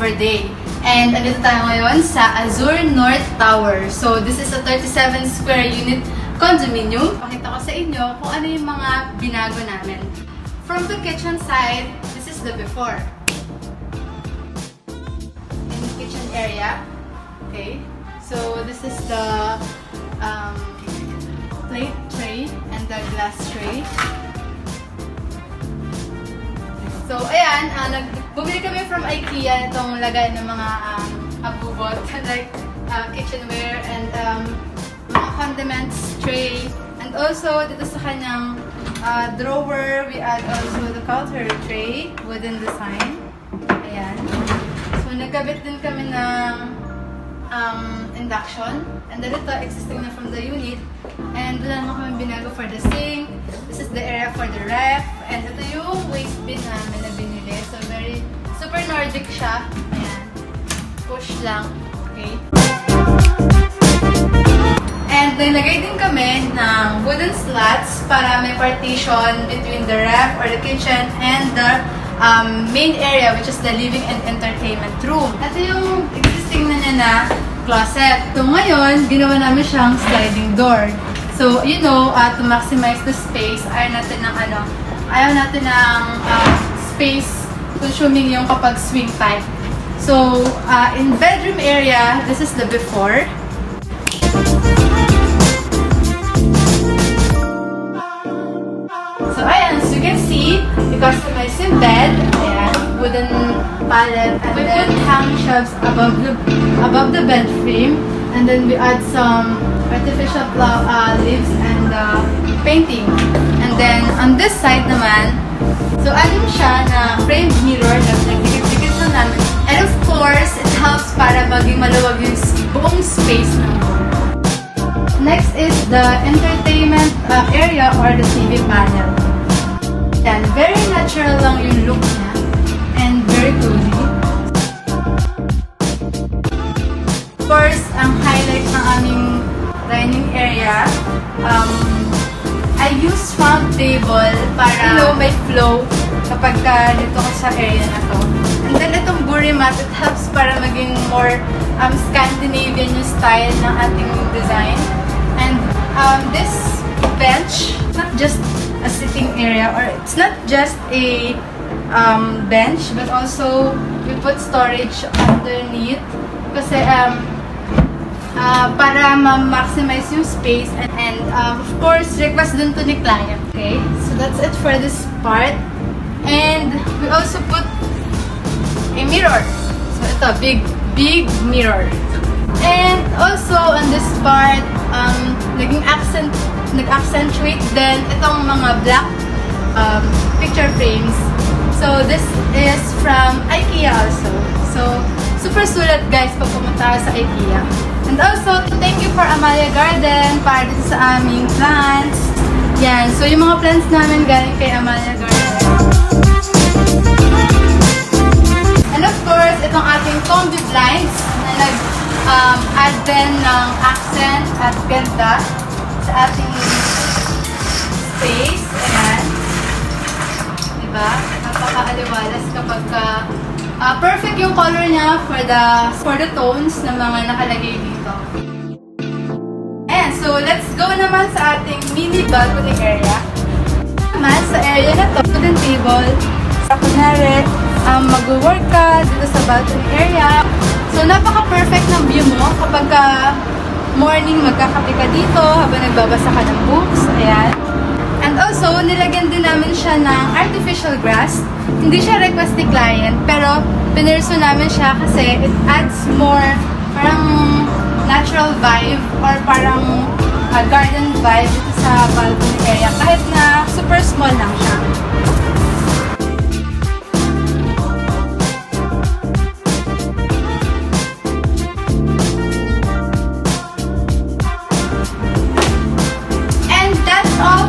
per day. And andito tayo ngayon sa Azure North Tower. So this is a 37 square unit condominium. Pakita ko sa inyo kung ano yung mga binago namin. From the kitchen side, this is the before. In the kitchen area. Okay. So this is the plate tray and the glass tray. So, ayan, bumili kami from IKEA itong lagay ng mga abubot, like kitchenware and mga condiments tray. And also, dito sa kanyang drawer, we add also the counter tray, wooden design. Ayan. So, nagkabit din kami ng induction. And then ito, existing na from the unit. And wala naman kami binago for the sink. This is the area for the ref. And ito yung waste bin namin na binili. So, very super Nordic siya. Ayan. Push lang. Okay. And nilagay din kami ng wooden slats para may partition between the ref or the kitchen and the main area, which is the living and entertainment room. Ito yung existing na niya na closet. So ngayon, ginawa namin siyang sliding door. So, you know, to maximize the space, ayaw natin ng space consuming yung kapag swing type. So, in bedroom area, this is the before. So, ayan, as you can see, we customized yung bed. Ayan, wooden pallet. And then hang shelves above the bed frame. And then we add some artificial leaves and painting. And then on this side naman, so adding siya na framed mirror na nagdikit-dikit na namin. And of course, it helps para maging maluwag yung buong space ng room. Next is the entertainment area or the TV panel. Yan, very natural lang yung look niya and very cozy. Of course, ang highlight ng aming dining area, I use round table para may flow kapag dito ko sa area na to. And then itong buri mat, it helps para maging more Scandinavian yung style ng ating design. And this bench, not just a sitting area or it's not just a bench, but also we put storage underneath kasi para ma-maximize yung space and of course, request dun to ni client. Okay, so that's it for this part. And we also put a mirror. So ito, big mirror. And also on this part, nag-accentuate din itong mga black picture frames. So this is from IKEA also. So super sulit guys pag pumunta sa IKEA. And also, thank you for Amalia Garden para dito sa aming plants. Yan. So, yung mga plants namin galing kay Amalia Garden. And of course, itong ating combi blinds na nag-add din ng accent at ganda sa ating space. Ayan. Diba? Napaka-aliwalas kapag perfect yung color niya for the tones na mga nakalagay dito. And so let's go naman sa ating mini balcony area. Naman sa area na to, wooden table. Sa kunwari, mag-work ka dito sa balcony area. So napaka-perfect ng view mo kapag morning magkakape ka dito habang nagbabasa ka ng books. Ayan. And also, nilagyan din namin siya ng artificial grass. Hindi siya request ni client, pero pinirso namin siya kasi it adds more parang natural vibe or parang garden vibe dito sa balcony area kahit na super small lang siya.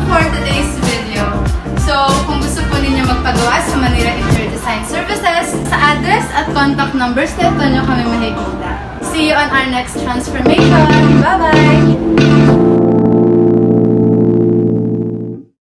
For today's video. So, kung gusto po ninyo magpagawa sa Manila Interior Design Services, sa address at contact numbers na ito nyo kami makikita. See you on our next transformation. Bye-bye!